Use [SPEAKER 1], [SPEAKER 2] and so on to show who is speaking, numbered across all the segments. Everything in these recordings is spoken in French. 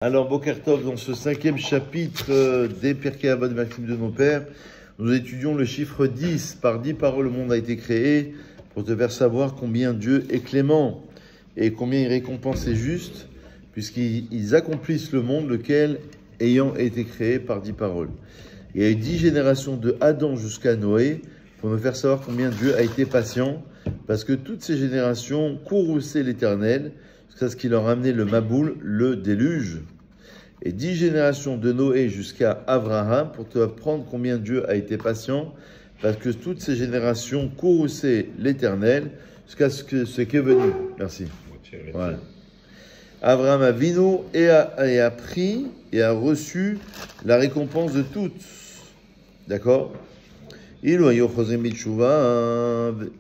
[SPEAKER 1] Alors, Boker Tov, dans ce 5e chapitre des Pirkei Avot Maxime de nos pères, nous étudions le chiffre 10. Par 10 paroles, le monde a été créé pour te faire savoir combien Dieu est clément et combien il récompense les justes, puisqu'ils accomplissent le monde, lequel ayant été créé par 10 paroles. Il y a eu 10 générations de Adam jusqu'à Noé pour nous faire savoir combien Dieu a été patient, parce que toutes ces générations courrouçaient l'Éternel, c'est ce qui leur a amené le Maboul, le déluge. Et 10 générations de Noé jusqu'à Abraham pour te apprendre combien Dieu a été patient, parce que toutes ces générations courrouçaient l'Éternel jusqu'à ce qu'est venu. Merci. Voilà. Abraham a vinou et a pris et a reçu la récompense de toutes. D'accord?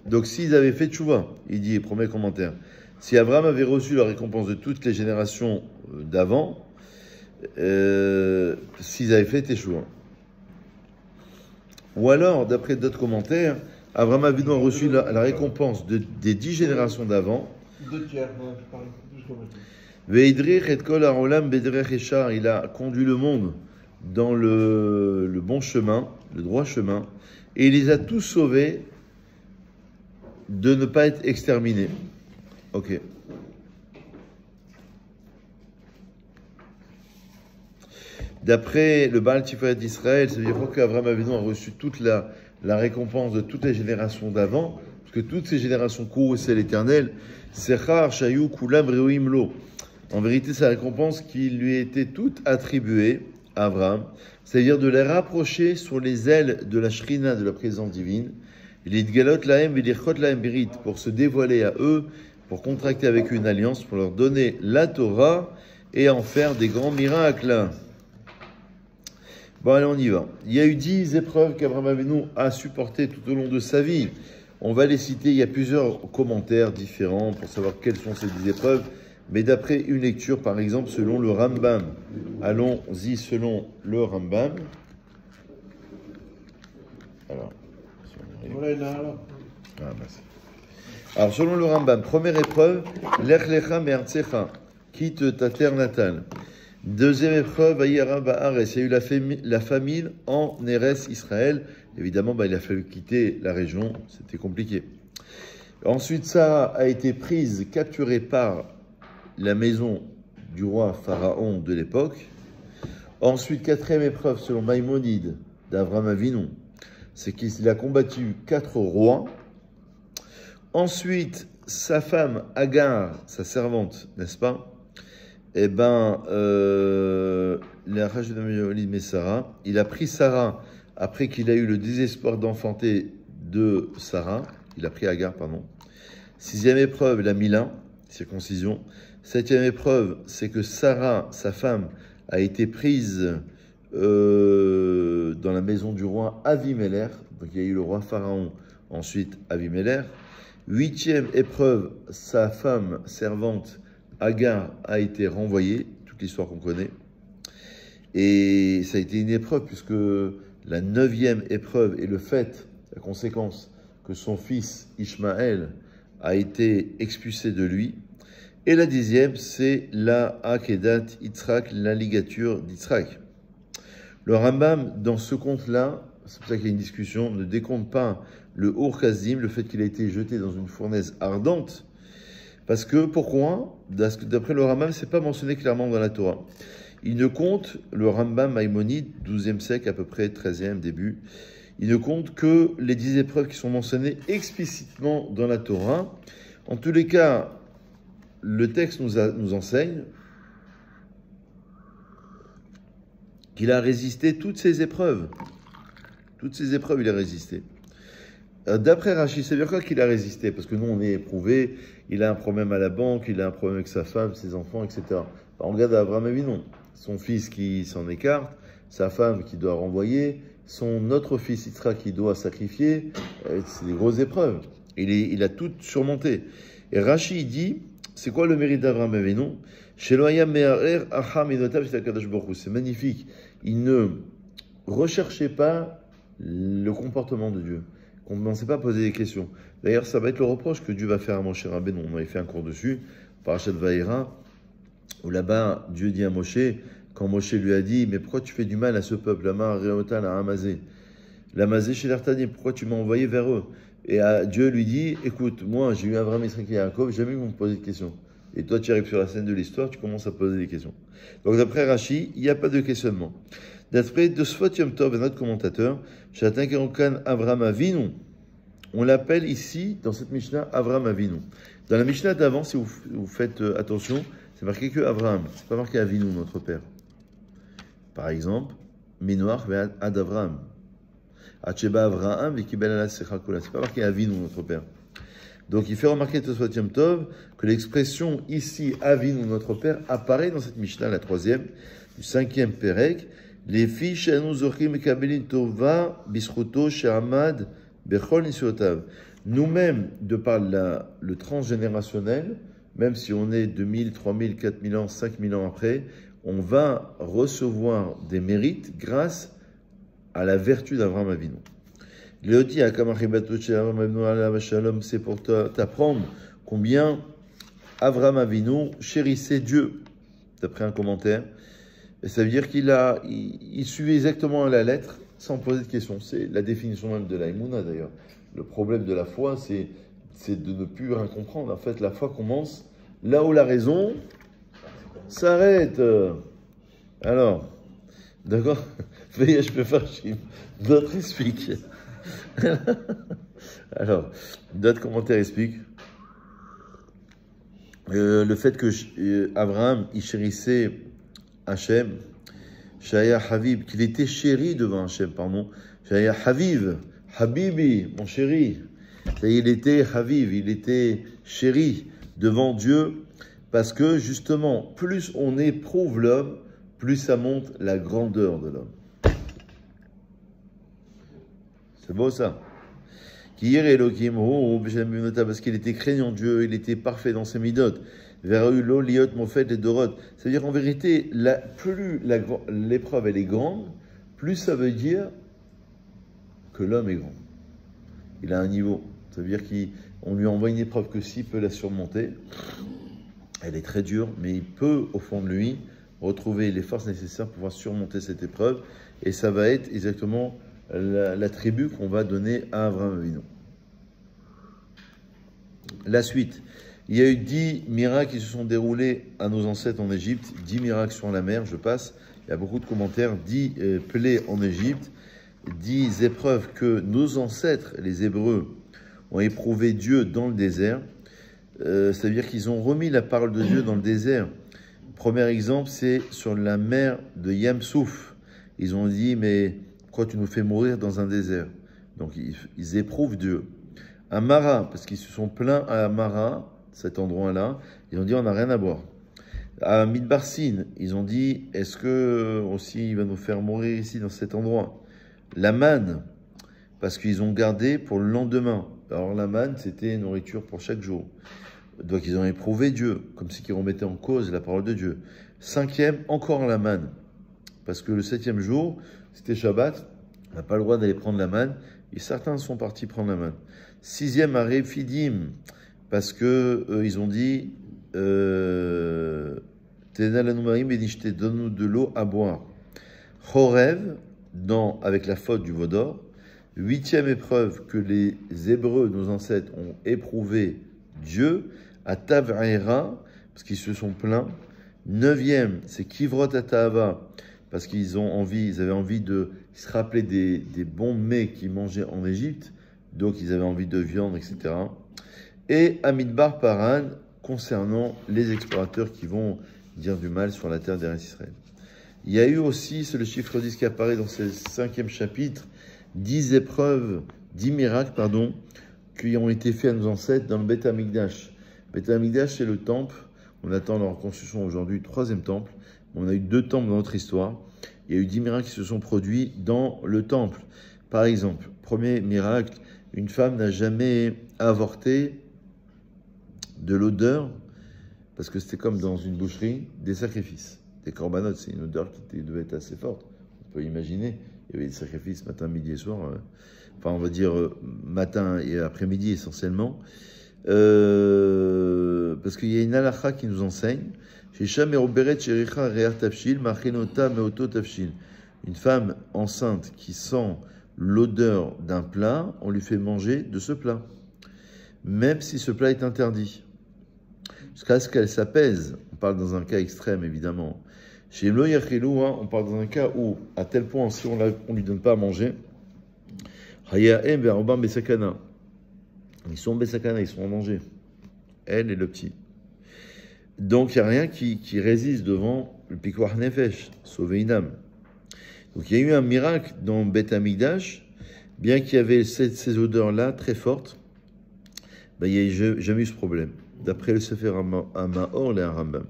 [SPEAKER 1] Donc s'ils avaient fait tchouva, il dit, premier commentaire, si Abraham avait reçu la récompense de toutes les générations d'avant, s'ils avaient fait tchouva. Ou alors, d'après d'autres commentaires, Abraham a reçu la récompense des 10 générations d'avant. Il a conduit le monde dans le bon chemin, le droit chemin, et il les a tous sauvés de ne pas être exterminés. Ok. D'après le Baal Tiferet d'Israël, ça veut dire qu'Abraham Avinu a reçu toute la récompense de toutes les générations d'avant, parce que toutes ces générations courrouçaient l'Éternel. Sechar, Shayou, Kulam, Reuim, Lo. En vérité, c'est la récompense qui lui était toute attribuée à Abraham, c'est-à-dire de les rapprocher sur les ailes de la Shrina, de la présence divine, pour se dévoiler à eux, pour contracter avec eux une alliance, pour leur donner la Torah et en faire des grands miracles. Bon, allez, on y va. Il y a eu 10 épreuves qu'Abraham Avinu a supportées tout au long de sa vie. On va les citer, il y a plusieurs commentaires différents pour savoir quelles sont ces 10 épreuves, mais d'après une lecture, par exemple, selon le Rambam. Allons-y selon le Rambam. Alors, merci. Alors, selon le Rambam, première épreuve, Lech lecha me'artzecha, quitte ta terre natale. Deuxième épreuve, Vayera ba'ares, il y a eu la famine en Eretz Israël. Évidemment, il a fallu quitter la région, c'était compliqué. Ensuite, Sarah a été capturée par la maison du roi Pharaon de l'époque. Ensuite, quatrième épreuve, selon Maïmonide, d'Avraham Avinu, c'est qu'il a combattu 4 rois. Ensuite, sa femme Agar, sa servante, n'est-ce pas? Il a pris Sarah après qu'il a eu le désespoir d'enfanter de Sarah. Il a pris Agar, pardon. 6e épreuve, la Mila, circoncision. 7e épreuve, c'est que Sarah, sa femme, a été prise dans la maison du roi Avimelech. Donc il y a eu le roi Pharaon, ensuite Avimelech. 8e épreuve, sa femme servante Agar a été renvoyée, toute l'histoire qu'on connaît. Et ça a été une épreuve, puisque la 9e épreuve est le fait, la conséquence, que son fils Ishmaël a été expulsé de lui. Et la 10e, c'est la Akedat Yitzhak, la ligature d'Yitzhak. Le Rambam, dans ce compte-là, c'est pour ça qu'il y a une discussion, ne décompte pas le Ur Kazim, le fait qu'il a été jeté dans une fournaise ardente. Parce que, pourquoi? D'après le Rambam, c'est pas mentionné clairement dans la Torah. Il ne compte, le Rambam Maïmonide, 12e siècle à peu près, 13e début, il ne compte que les 10 épreuves qui sont mentionnées explicitement dans la Torah. En tous les cas, le texte nous enseigne qu'il a résisté toutes ces épreuves. Toutes ces épreuves, il a résisté. D'après Rachid, ça veut dire quoi qu'il a résisté? Parce que nous, on est éprouvé, il a un problème à la banque, il a un problème avec sa femme, ses enfants, etc. On regarde Abraham Avinu, son fils qui s'en écarte, sa femme qui doit renvoyer, son autre fils Yitzhak qui doit sacrifier. C'est des grosses épreuves. Il a tout surmonté. Et Rachid dit, c'est quoi le mérite d'Abraham Avinu? C'est magnifique. Il ne recherchait pas le comportement de Dieu. On ne pensait pas poser des questions. D'ailleurs, ça va être le reproche que Dieu va faire à Moshe Rabbeinu. On avait fait un cours dessus, Parashat Vayera. où là-bas, Dieu dit à Moshe, quand Moshe lui a dit, mais pourquoi tu fais du mal à ce peuple, Amar, Réotal, à Amazé, l'Amazé chez l'Artani, pourquoi tu m'as envoyé vers eux? Et Dieu lui dit, écoute, moi j'ai eu Abraham, Isaac et Yaakov, jamais ils vont me poser de questions. Et toi tu arrives sur la scène de l'histoire, tu commences à poser des questions. Donc d'après Rashi, il n'y a pas de questionnement. D'après Tosfot Yom Tov, un autre commentateur, Shatan Kerokan Avraham Avinu, on l'appelle ici, dans cette Mishnah, Avraham Avinu. Dans la Mishnah d'avant, si vous faites attention, c'est marqué que Avraham, c'est pas marqué Avinu, notre père. Par exemple, Minoach ad Avraham. Acheba Avraham et Kibel ala Sechakola. C'est pas marqué Avinu, notre père. Donc il fait remarquer Tosfot Yom Tov que l'expression ici Avinu, notre père, apparaît dans cette Mishnah, la troisième, du cinquième Perek. Les filles Shanu Zochim Kabelin Tova Bishruto Shehamad Bechol Nisiotav. Nous-mêmes, de par le transgénérationnel, même si on est 2000, 3000, 4000 ans, 5000 ans après, on va recevoir des mérites grâce à la vertu d'Avraham Avinu. Léoti c'est pour t'apprendre combien Avraham Avinu chérissait Dieu, d'après un commentaire. Et ça veut dire il suivait exactement à la lettre, sans poser de questions. C'est la définition même de la Emouna d'ailleurs. Le problème de la foi, c'est de ne plus rien comprendre. En fait, la foi commence là où la raison s'arrête. Alors, d'accord? Je peux faire d'autres expliquent. Alors, d'autres commentaires expliquent le fait que Abraham, il chérissait Hachem, Shaya Habib, qu'il était chéri devant Hachem, pardon. Shaya Habib, Habibi, mon chéri. Il était Habib, il était chéri devant Dieu, parce que justement, plus on éprouve l'homme, plus ça montre la grandeur de l'homme. C'est beau ça. Parce qu'il était craignant Dieu, il était parfait dans ses midot. Verulo, liot, mofet, les dorot. C'est-à-dire en vérité, plus l'épreuve elle est grande, plus ça veut dire que l'homme est grand. Il a un niveau. Ça veut dire qu'on lui envoie une épreuve que s'il peut la surmonter, elle est très dure, mais il peut au fond de lui retrouver les forces nécessaires pour pouvoir surmonter cette épreuve. Et ça va être exactement la tribu qu'on va donner à Avraham Avinu. La suite. Il y a eu 10 miracles qui se sont déroulés à nos ancêtres en Égypte, 10 miracles sur la mer, je passe. Il y a beaucoup de commentaires, 10 plaies en Égypte, 10 épreuves que nos ancêtres, les Hébreux, ont éprouvé Dieu dans le désert. C'est-à-dire qu'ils ont remis la parole de Dieu dans le désert. Premier exemple, c'est sur la mer de Yamsouf. Ils ont dit, mais pourquoi tu nous fais mourir dans un désert? Donc ils éprouvent Dieu. À Mara, parce qu'ils se sont plaints à Mara, cet endroit-là, ils ont dit, on n'a rien à boire. À Midbarsin, ils ont dit, est-ce que aussi il va nous faire mourir ici dans cet endroit? La manne, parce qu'ils ont gardé pour le lendemain. Alors la manne, c'était nourriture pour chaque jour. Donc ils ont éprouvé Dieu, comme si ils remettaient en cause la parole de Dieu. Cinquième, encore la manne. Parce que le 7e jour, c'était Shabbat, on n'a pas le droit d'aller prendre la manne, et certains sont partis prendre la manne. 6e, à Fidim, parce que ils ont dit, donne-nous de l'eau à boire. Chorev, avec la faute du Vaudor. 8e épreuve que les Hébreux, nos ancêtres, ont éprouvé Dieu, à Tav'era, parce qu'ils se sont plaints. 9e, c'est Kivrot Atahava, parce qu'ils avaient envie de se rappeler des bons mets qu'ils mangeaient en Égypte, donc ils avaient envie de viande, etc. Et Amidbar Paran, concernant les explorateurs qui vont dire du mal sur la terre d'Eretz Israël. Il y a eu aussi, c'est le chiffre 10 qui apparaît dans ce 5e chapitre, 10 épreuves, 10 miracles, qui ont été faits à nos ancêtres dans le Beth Amikdash. Beth Amikdash, c'est le temple. On attend leur reconstruction aujourd'hui, 3e temple. On a eu 2 temples dans notre histoire. Il y a eu 10 miracles qui se sont produits dans le temple. Par exemple, premier miracle, une femme n'a jamais avorté de l'odeur, parce que c'était comme dans une boucherie, des sacrifices. Des corbanotes, c'est une odeur qui devait être assez forte. On peut imaginer, il y avait des sacrifices matin, midi et soir. Enfin, on va dire matin et après-midi essentiellement. Parce qu'il y a une halakha qui nous enseigne Une femme enceinte qui sent l'odeur d'un plat, on lui fait manger de ce plat, même si ce plat est interdit. Jusqu'à ce qu'elle s'apaise. On parle dans un cas extrême, évidemment. Chez Lo Yachilou, on parle dans un cas où, à tel point, si on ne lui donne pas à manger, Hayaem Verobam Besakana. Ils sont Besakana, ils sont en danger. Elle et le petit. Donc, il n'y a rien qui résiste devant le Pikuach Nefesh, sauver une âme. Donc, il y a eu un miracle dans Beth Amikdash, bien qu'il y avait ces odeurs-là très fortes, ben, il n'y a jamais eu ce problème. D'après le Sefer Amaor et un Rambam.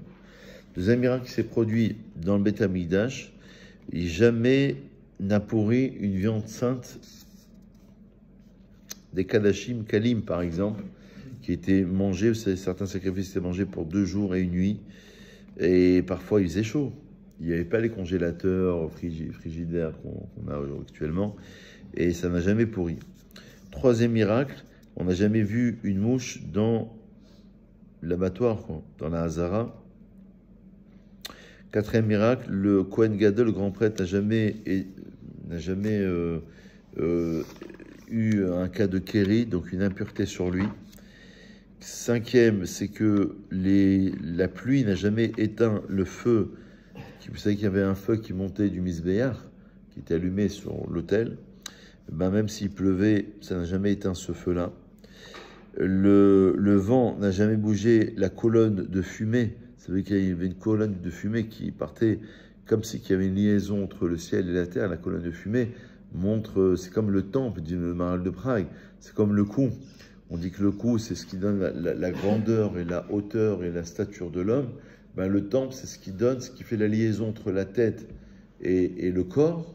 [SPEAKER 1] Deuxième miracle qui s'est produit dans le Beth Amikdash, jamais n'a pourri une viande sainte des Kadashim, Kalim par exemple, qui étaient mangés, certains sacrifices étaient mangés pour 2 jours et 1 nuit, et parfois il faisait chaud. Il n'y avait pas les congélateurs frigidaires qu'on a actuellement, et ça n'a jamais pourri. Troisième miracle, on n'a jamais vu une mouche dans l'abattoir, dans la Hazara. Quatrième miracle, le Kohen Gadol, le grand prêtre, n'a jamais eu un cas de kéri, donc une impureté sur lui. Cinquième, c'est que la pluie n'a jamais éteint le feu. Vous savez qu'il y avait un feu qui montait du Misbéach, qui était allumé sur l'autel. Ben, même s'il pleuvait, ça n'a jamais éteint ce feu-là. Le vent n'a jamais bougé la colonne de fumée. Vous savez qu'il y avait une colonne de fumée qui partait comme si il y avait une liaison entre le ciel et la terre. La colonne de fumée montre, c'est comme le temple, dit le Maharal de Prague, c'est comme le cou. On dit que le cou, c'est ce qui donne la grandeur et la hauteur et la stature de l'homme. Ben, le temple, c'est ce qui fait la liaison entre la tête et le corps.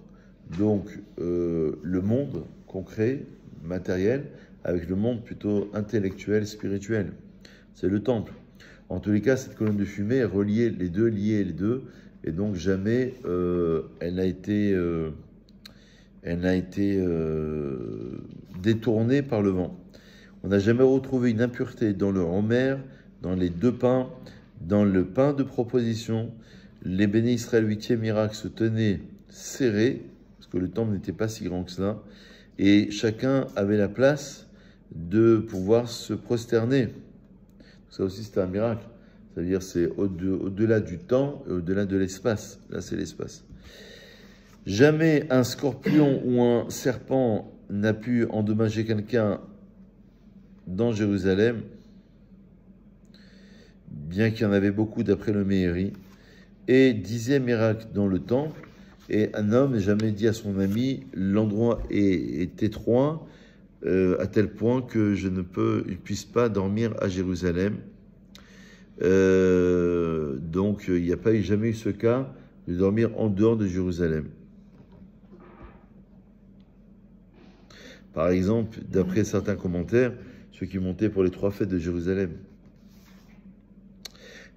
[SPEAKER 1] Donc, le monde concret, matériel, avec le monde plutôt intellectuel, spirituel. C'est le temple. En tous les cas, cette colonne de fumée reliait les deux, et donc jamais elle n'a été détournée par le vent. On n'a jamais retrouvé une impureté dans le homer, dans les 2 pains, dans le pain de proposition. Les bénis Israël 8e miracle se tenaient serrés, parce que le temple n'était pas si grand que cela, et chacun avait la place de pouvoir se prosterner. Ça aussi, c'était un miracle. C'est-à-dire, c'est au-delà du temps et au-delà de l'espace. Là, c'est l'espace. Jamais un scorpion ou un serpent n'a pu endommager quelqu'un dans Jérusalem, bien qu'il y en avait beaucoup d'après le Meiri. Et 10e miracle dans le temple, et un homme n'a jamais dit à son ami, l'endroit est étroit, à tel point que je ne puisse pas dormir à Jérusalem. Donc, il n'y a jamais eu ce cas de dormir en dehors de Jérusalem. Par exemple, d'après certains commentaires, ceux qui montaient pour les 3 fêtes de Jérusalem.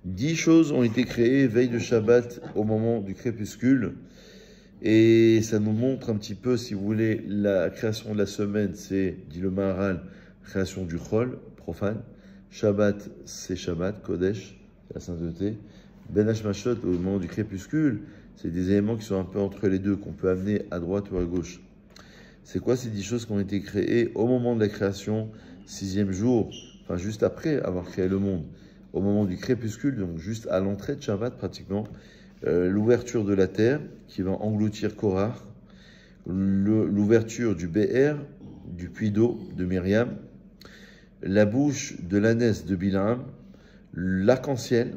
[SPEAKER 1] 10 choses ont été créées veille de Shabbat au moment du crépuscule. Et ça nous montre un petit peu, si vous voulez, la création de la semaine, c'est, dit le Maharal, création du Chol, profane. Shabbat, c'est Shabbat, Kodesh, la sainteté. Ben Hashmashot, au moment du crépuscule, c'est des éléments qui sont un peu entre les deux, qu'on peut amener à droite ou à gauche. C'est quoi ces 10 choses qui ont été créées au moment de la création, 6e jour, enfin juste après avoir créé le monde, au moment du crépuscule, donc juste à l'entrée de Shabbat pratiquement, l'ouverture de la terre qui va engloutir Korach, l'ouverture du Be'er, du puits d'eau de Myriam, la bouche de l'ânesse de Bilam, l'arc-en-ciel,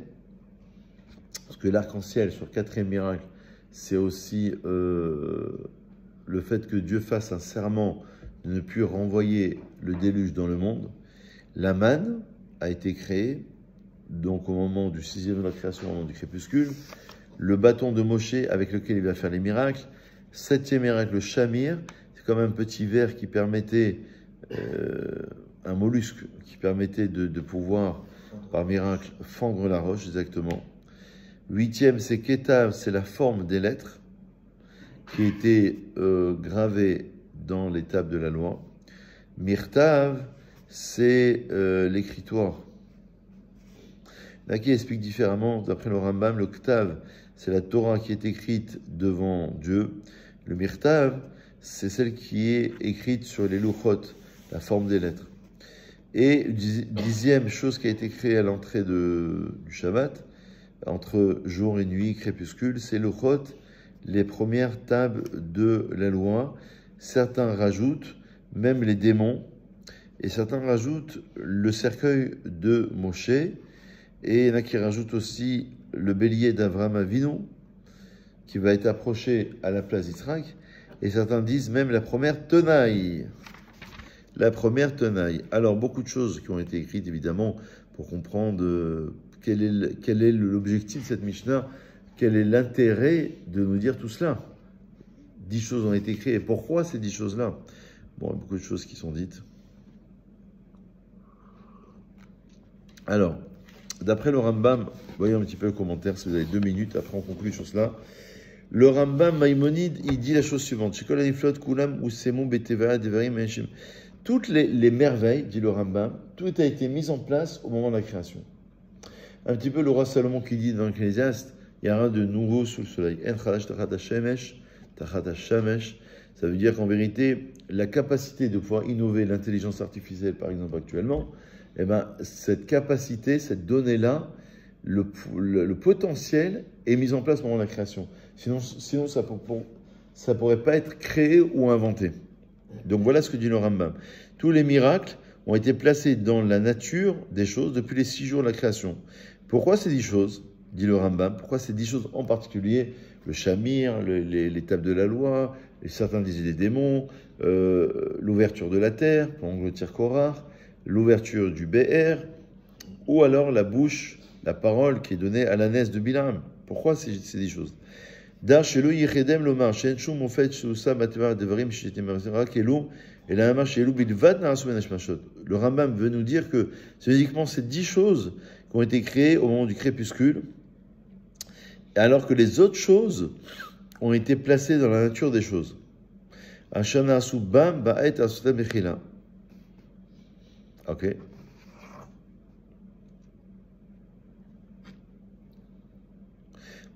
[SPEAKER 1] parce que l'arc-en-ciel sur 4e miracle, c'est aussi le fait que Dieu fasse un serment de ne plus renvoyer le déluge dans le monde. La manne a été créée, donc au moment du 6e de la création, au moment du crépuscule. Le bâton de Moshe avec lequel il va faire les miracles. 7e miracle, le Shamir, c'est comme un petit ver qui permettait, un mollusque qui permettait de pouvoir, par miracle, fendre la roche, exactement. 8e, c'est Ketav, c'est la forme des lettres qui était gravée dans les tables de la loi. Mirtav, c'est l'écritoire. Là qui explique différemment, d'après le Rambam, le Ktav, c'est la Torah qui est écrite devant Dieu. Le Mirtav, c'est celle qui est écrite sur les Luchot, la forme des lettres. Et dixième chose qui a été créée à l'entrée du Shabbat, entre jour et nuit, crépuscule, c'est Luchot, les premières tables de la loi. Certains rajoutent même les démons, et certains rajoutent le cercueil de Moshe, et il y en a qui rajoutent aussi le bélier d'Avraham Avinu, qui va être approché à la place d'Israël, et certains disent même la première tenaille. La première tenaille. Alors, beaucoup de choses qui ont été écrites, évidemment, pour comprendre quel est l'objectif de cette Mishnah, quel est l'intérêt de nous dire tout cela. 10 choses ont été créées. Et pourquoi ces 10 choses-là? Bon, il y a beaucoup de choses qui sont dites. Alors, d'après le Rambam, voyons un petit peu le commentaire, si vous avez 2 minutes, après on conclut sur cela. Le Rambam Maïmonide, il dit la chose suivante. Toutes les merveilles, dit le Rambam, tout a été mis en place au moment de la création. Un petit peu le roi Salomon qui dit dans l'Ecclésiaste, il n'y a rien de nouveau sous le soleil. Ça veut dire qu'en vérité, la capacité de pouvoir innover l'intelligence artificielle, par exemple actuellement, eh ben, cette capacité, cette donnée-là, le potentiel est mis en place au moment de la création. Sinon ça ne pourrait pas être créé ou inventé. Donc voilà ce que dit le Rambam. Tous les miracles ont été placés dans la nature des choses depuis les 6 jours de la création. Pourquoi ces 10 choses, dit le Rambam? Pourquoi ces 10 choses en particulier? Le Shamir, les tables de la loi, certains disaient les démons, l'ouverture de la terre pour engloutir Korah, l'ouverture du BR, ou alors la bouche, la parole qui est donnée à l'ânesse de Bilam. Pourquoi ces 10 choses? Le Rambam veut nous dire que c'est uniquement ces 10 choses qui ont été créées au moment du crépuscule, alors que les autres choses ont été placées dans la nature des choses. Ok.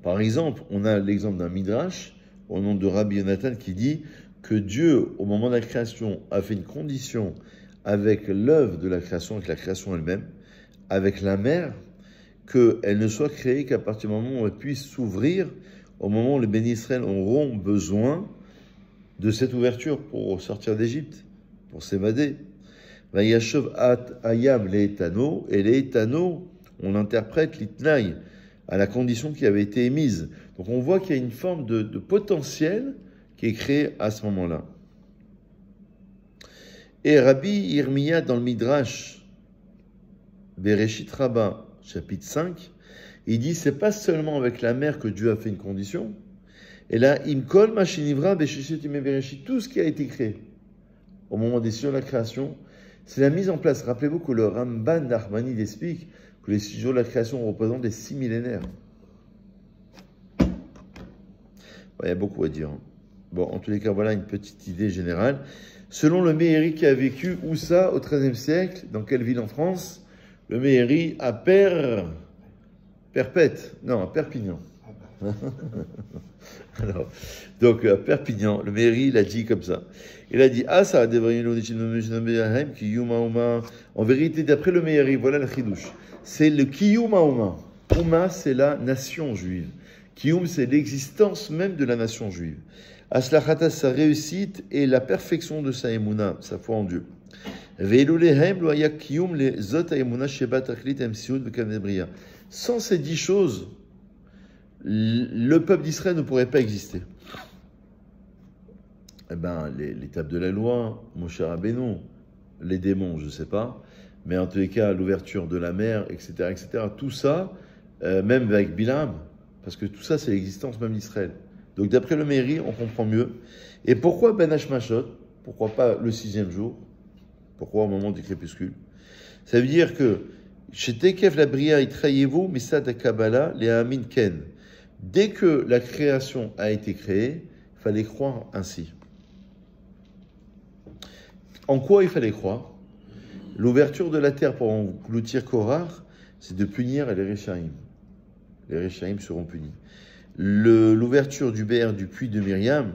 [SPEAKER 1] Par exemple, on a l'exemple d'un Midrash au nom de Rabbi Yonatan qui dit que Dieu, au moment de la création, a fait une condition avec l'œuvre de la création, avec la création elle-même, avec la mer, qu'elle ne soit créée qu'à partir du moment où elle puisse s'ouvrir, au moment où les bénis Israël auront besoin de cette ouverture pour sortir d'Égypte, pour s'évader. Vayashov at ayam leetano, et leetano, on interprète l'itnaï, à la condition qui avait été émise. Donc on voit qu'il y a une forme de potentiel qui est créé à ce moment-là. Et Rabbi Yirmiya dans le Midrash, Bereshit Rabbah, chapitre 5, il dit c'est pas seulement avec la mer que Dieu a fait une condition, et là, Imkol Machinivra Beshishit Bereshit, tout ce qui a été créé au moment des cieux de la création, c'est la mise en place. Rappelez-vous que le Ramban Nachmani explique que les 6 jours de la création représentent les 6 millénaires. Il y a beaucoup à dire. Bon, en tous les cas, voilà une petite idée générale. Selon le Meiri qui a vécu où ça, au XIIIe siècle, dans quelle ville en France? Le Meiri à Perpète, non, à Perpignan. Alors, donc à Perpignan, le Meiri il a dit comme ça. Il a dit ça en vérité, d'après le Meiri, voilà le chidouche. C'est le Kiyum Haoma. Uma, c'est la nation juive. Kiyum, c'est l'existence même de la nation juive. Aslachata, sa réussite et la perfection de sa émouna, sa foi en Dieu. Sans ces 10 choses, le peuple d'Israël ne pourrait pas exister. Eh ben, l'étape de la loi, Moshe Rabbeinu, les démons, je ne sais pas, mais en tous les cas, l'ouverture de la mer, etc., tout ça, même avec Bilam, parce que tout ça, c'est l'existence même d'Israël. Donc, d'après le Meiri, on comprend mieux. Et pourquoi Ben Hashmashot? Pourquoi pas le 6e jour? Pourquoi au moment du crépuscule? Ça veut dire que, chez Tekef la Bria, Itrayevu, Misad Kabbalah, les Amin Ken. Dès que la création a été créée, il fallait croire ainsi. En quoi il fallait croire? L'ouverture de la terre pour engloutir Korah, c'est de punir les Réchaïm. Les Réchaïm seront punis. L'ouverture du Bé'er, du puits de Myriam,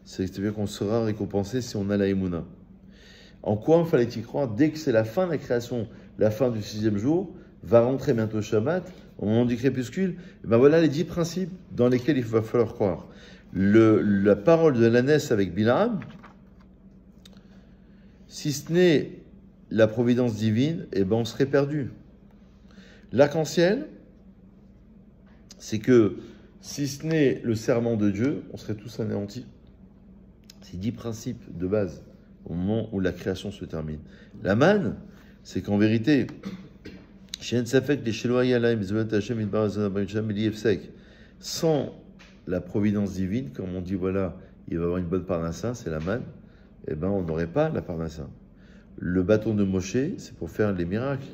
[SPEAKER 1] c'est-à-dire qu'on sera récompensé si on a la Emouna. En quoi fallait-il croire? Dès que c'est la fin de la création, la fin du 6e jour, va rentrer bientôt Shabbat, au moment du crépuscule, et ben voilà les 10 principes dans lesquels il va falloir croire. La parole de l'ânesse avec Bilam, si ce n'est la providence divine, et ben on serait perdu. L'arc-en-ciel, c'est que si ce n'est le serment de Dieu, on serait tous anéantis. C'est 10 principes de base au moment où la création se termine. La manne, c'est qu'en vérité, sans la providence divine, comme on dit, voilà, il va y avoir une bonne parnassa, c'est la manne, eh ben on n'aurait pas la parnassa. Le bâton de Moshe, c'est pour faire les miracles.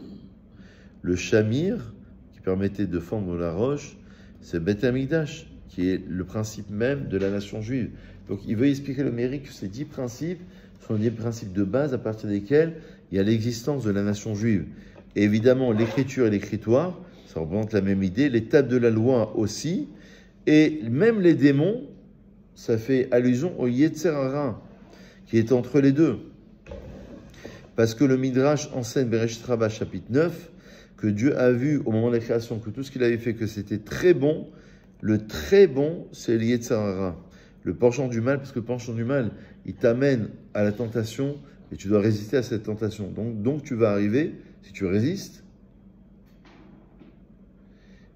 [SPEAKER 1] Le shamir, qui permettait de fendre la roche, c'est Beth Amikdash, qui est le principe même de la nation juive. Donc il veut expliquer le mérite que ces 10 principes sont des principes de base à partir desquels il y a l'existence de la nation juive. Et évidemment, l'écriture et l'écritoire, ça représente la même idée, l'étape de la loi aussi, et même les démons, ça fait allusion au Yetzer Hara, qui est entre les deux. Parce que le Midrash enseigne, Bereshit Rabbah, chapitre 9, que Dieu a vu au moment de la création que tout ce qu'il avait fait, que c'était très bon. Le très bon, c'est le Yetzer Hara. Le penchant du mal, parce que le penchant du mal, il t'amène à la tentation et tu dois résister à cette tentation. Donc tu vas arriver, si tu résistes,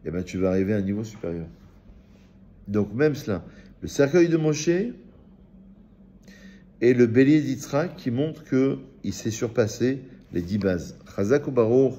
[SPEAKER 1] eh ben tu vas arriver à un niveau supérieur. Donc même cela, le cercueil de Moshe et le bélier d'Yitzhak qui montre qu'il s'est surpassé les 10 bases. Chazak ou Baruch.